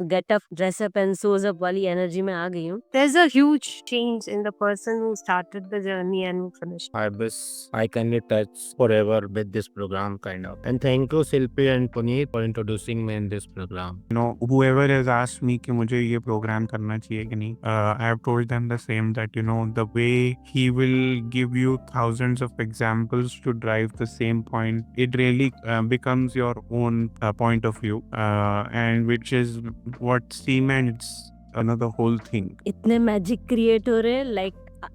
Get up dress up and shows up वाली energy में आ गई हूँ. There's a huge change in the person who started the journey and who finished. I wish I can be touched forever with this program, kind of. And thank you, Silpi and Puneet, for introducing me in this program. Whoever has asked me कि मुझे ये program करना चाहिए कि नहीं, I have told them the same, that the way he will give you thousands of examples to drive the same point, it really becomes your own point of view, and which is what cements another whole thing. इतने magic create हो रहे हैं like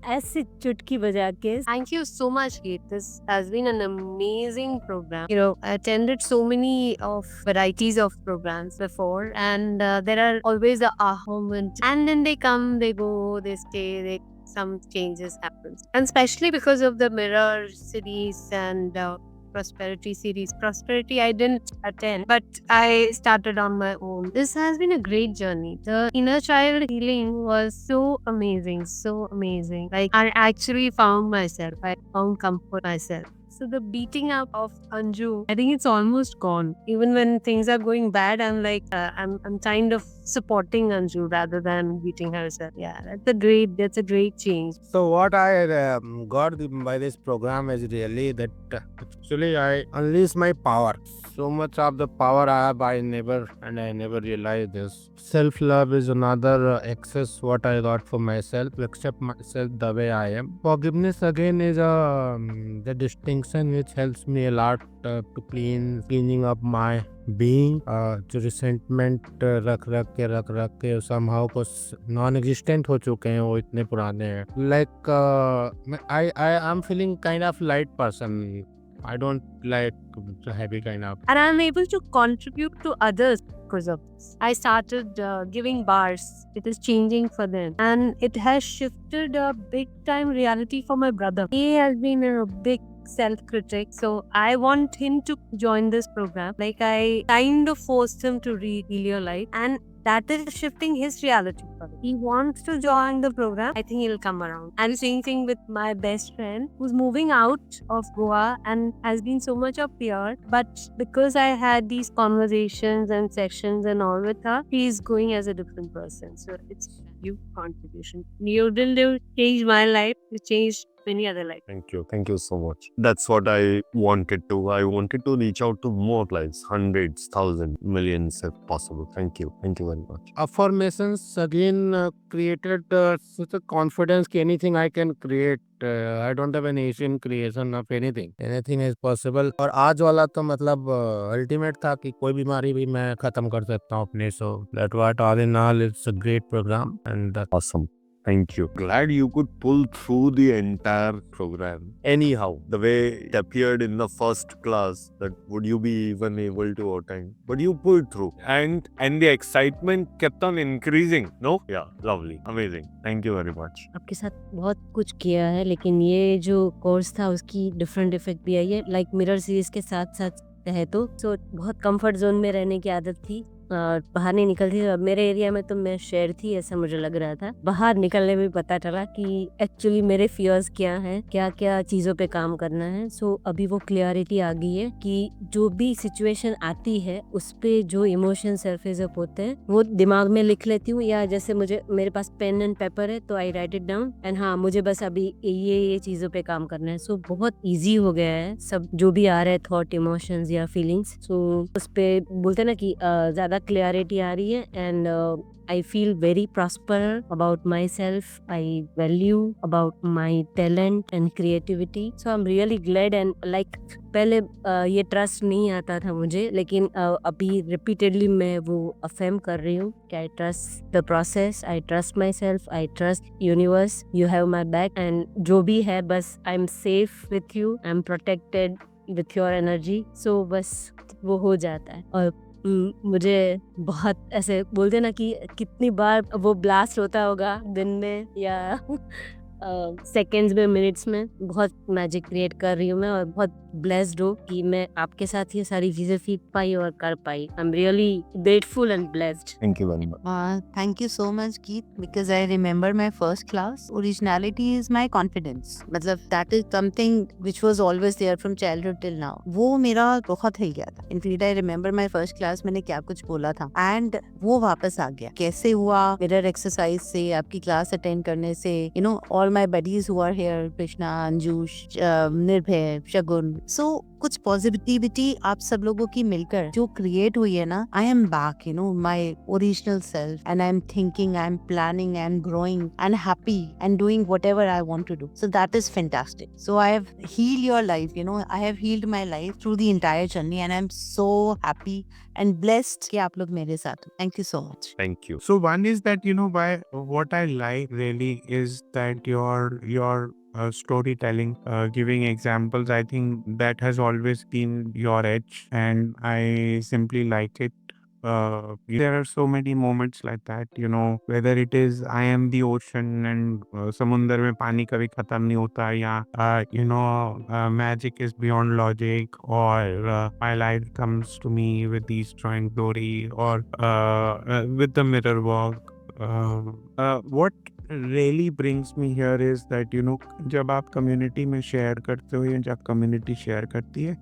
ऐसे चुटकी बजा के. Thank you so much, Geet. This has been an amazing program. I attended so many of varieties of programs before, and there are always the aha moment. And then they come, they go, they stay, some changes happen. And especially because of the Mirror series and Prosperity series. Prosperity I didn't attend, but I started on my own. This has been a great journey. The inner child healing was so amazing, so amazing. Like, I actually found myself. I found comfort myself. So the beating up of Anju, I think it's almost gone. Even when things are going bad, I'm like, I'm kind of supporting Anju rather than beating herself. Yeah, that's a great change. So what I got by this program is really that actually I unleash my power. So much of the power I have, I never realized this. Self-love is another access what I got for myself, to accept myself the way I am. Forgiveness again is the distinction which helps me a lot to cleaning up my being. जो resentment रख के somehow को non existent हो चुके हैं, वो इतने पुराने हैं. Like I am feeling kind of light person. I don't like heavy kind of. And I'm able to contribute to others because of this. I started giving bars. It is changing for them. And it has shifted a big time reality for my brother. He has been a big self-critic, so I want him to join this program. Like, I kind of forced him to read Heal Your Life, and that is shifting his reality. He wants to join the program. I think he'll come around. I'm same thing with my best friend who's moving out of Goa and has been so much of fear. But because I had these conversations and sessions and all with her, he's going as a different person. So it's a huge contribution. You didn't change my life, you changed many other lives. Thank you so much. That's what I wanted to reach out to more lives, hundreds, thousands, millions if possible. Thank you very much. Affirmations again created such a confidence कि anything I can create. I don't have an Asian creation of anything. Anything is possible. और आज वाला तो मतलब ultimate था कि कोई बीमारी भी मैं खत्म कर सकता हूँ अपने. So that what all in all, it's a great program and Awesome. Thank you. Glad you could pull through the entire program. Anyhow, the way it appeared in the first class, that would you be even able to attend? But you pulled through. And the excitement kept on increasing. No? Yeah, lovely. Amazing. Thank you very much. आपके साथ बहुत कुछ किया है, लेकिन ये जो course था उसकी डिफरेंट इफेक्ट भी आई है. लाइक मिरर सीरीज के साथ है तो बहुत कंफर्ट जोन में रहने की आदत थी और बाहर नहीं निकलती. और मेरे एरिया में तो मैं शेयर थी, ऐसा मुझे लग रहा था. बाहर निकलने में पता चला कि एक्चुअली मेरे फियर्स क्या हैं, क्या क्या चीज़ों पे काम करना है. सो अभी वो क्लियरिटी आ गई है कि जो भी सिचुएशन आती है उस पे जो इमोशन सरफेस अप होते हैं वो दिमाग में लिख लेती हूँ, या जैसे मेरे पास पेन एंड पेपर है तो आई राइट इट डाउन एंड हाँ, मुझे बस अभी ये चीज़ों पे काम करना है. सो बहुत ईजी हो गया है सब जो भी आ रहा है, थॉट, इमोशंस या फीलिंग्स. सो उस पे बोलते ना कि ज़्यादा क्लियरिटी आ रही है and I feel very prosper about myself. I value about my talent and creativity. So I'm really glad and like पहले ये ट्रस्ट नहीं आता था मुझे, लेकिन अभी रिपीटेडली मैं वो अफर्म कर रही हूँ कि I trust the process, I trust my self, I trust universe, you have my back and जो भी है बस I am safe with you, I am protected with your energy. So बस वो हो जाता है. और मुझे बहुत ऐसे बोलते ना कि कितनी बार वो ब्लास्ट होता होगा दिन में या सेकेंड्स में, मिनट्स में. बहुत मैजिक क्रिएट कर रही हूँ मैं और बहुत ब्लेस्ड हूँ कि मैं आपके साथ ये सारी चीजें सीख पाई और कर पाई। I am really grateful and blessed. Thank you very much. Thank you so much, Keith, because I remember my first class. Originality is my confidence. मतलब that is something which was always there from childhood till now. वो मेरा बहुत हिल गया था. In fact, I remember my first class मैंने क्या कुछ बोला था and वो वापस आ गया. कैसे हुआ? मिरर एक्सरसाइज से, आपकी क्लास अटेंड करने से. You know, all my buddies who are here, Krishna, Anjush, निर्भय, शगुन. So कुछ पॉजिटिविटी आप सब लोगों की मिलकर जो क्रिएट हुई है ना, I am back, you know, my original self and I am thinking, I am planning, I am growing and happy and doing whatever I want to do. So that is fantastic. So I have healed your life, you know, I have healed my life through the entire journey and I am so happy and blessed कि आप लोग मेरे साथ हो. Thank you so much. Thank you. So one is that, you know, by what I like really is that your storytelling, giving examples. I think that has always been your edge, and I simply like it. There are so many moments like that, you know, whether it is I am the ocean and समुंदर में पानी कभी खत्म नहीं होता, या you know, magic is beyond logic, or my life comes to me with these drawing glory, or with the mirror work. What really brings me here is that, you know, जब आप community में share करते हो या जब community share करती है,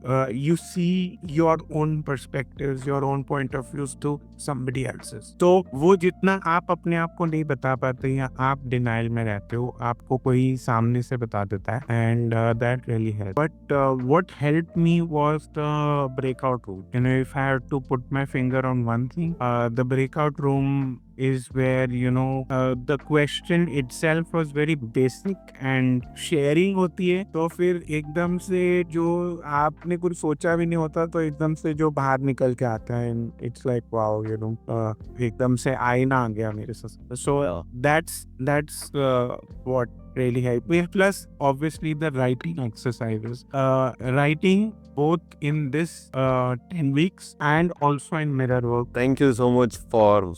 you see your own perspectives, your own point of views to somebody else's. तो वो जितना आप अपने आप को नहीं बता पाते या आप denial में रहते हो, आपको कोई सामने से बता देता है, and that really helps. But what helped me was the breakout room. You know, if I had to put my finger on one thing, the breakout room is where, you know, the question itself was very basic and sharing होती है, तो फिर एकदम से जो आपने कुछ सोचा भी नहीं होता, तो एकदम से जो बाहर निकल के आता है, and it's like wow, you know, एकदम से आईना आ गया मेरे साथ. So that's what really helped me. Plus obviously the writing exercises, writing both in this 10 weeks and also in mirror work. Thank you so much for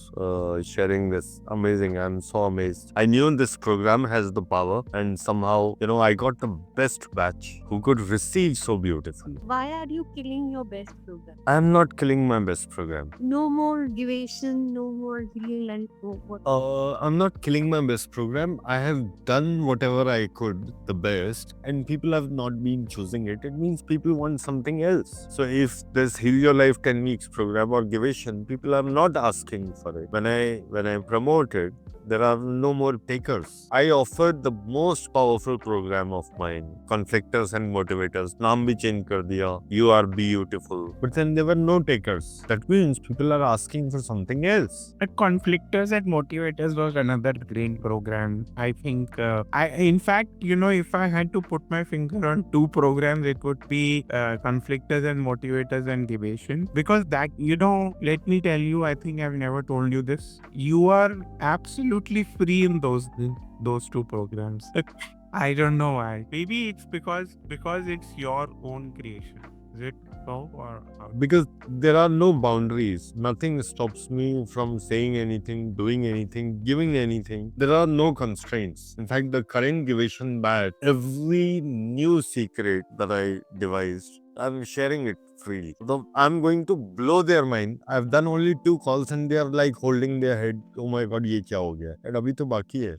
sharing this. Amazing. I'm so amazed. I knew this program has the power, and somehow, you know, I got the best batch who could receive so beautifully. Why are you killing your best program? I'm not killing my best program. No more deviation, no more healing and what? I'm not killing my best program. I have done whatever I could, the best, and people have not been choosing it. It means people want something else. So if this Heal Your Life 10 Weeks program or Givation, people are not asking for it. When I promote it, there are no more takers. I offered the most powerful program of mine, Conflictors and Motivators. Naam bhi change kar diya. You are beautiful. But then there were no takers. That means people are asking for something else. Conflictors and Motivators was another great program. I think, in fact, you know, if I had to put my finger on two programs, it would be Conflictors and Motivators and Givation. Because that, you know, let me tell you, I think I've never told you this. You are absolutely free in those two programs. I don't know why. Maybe it's because it's your own creation. Is it so, or Because there are no boundaries. Nothing stops me from saying anything, doing anything, giving anything. There are no constraints. In fact, the current Givation batch, every new secret that I devised, I'm sharing it freely. So I'm going to blow their mind. I've done only 2 calls and they are like holding their head. Oh my god, ये क्या हो गया? And अभी तो बाकी है.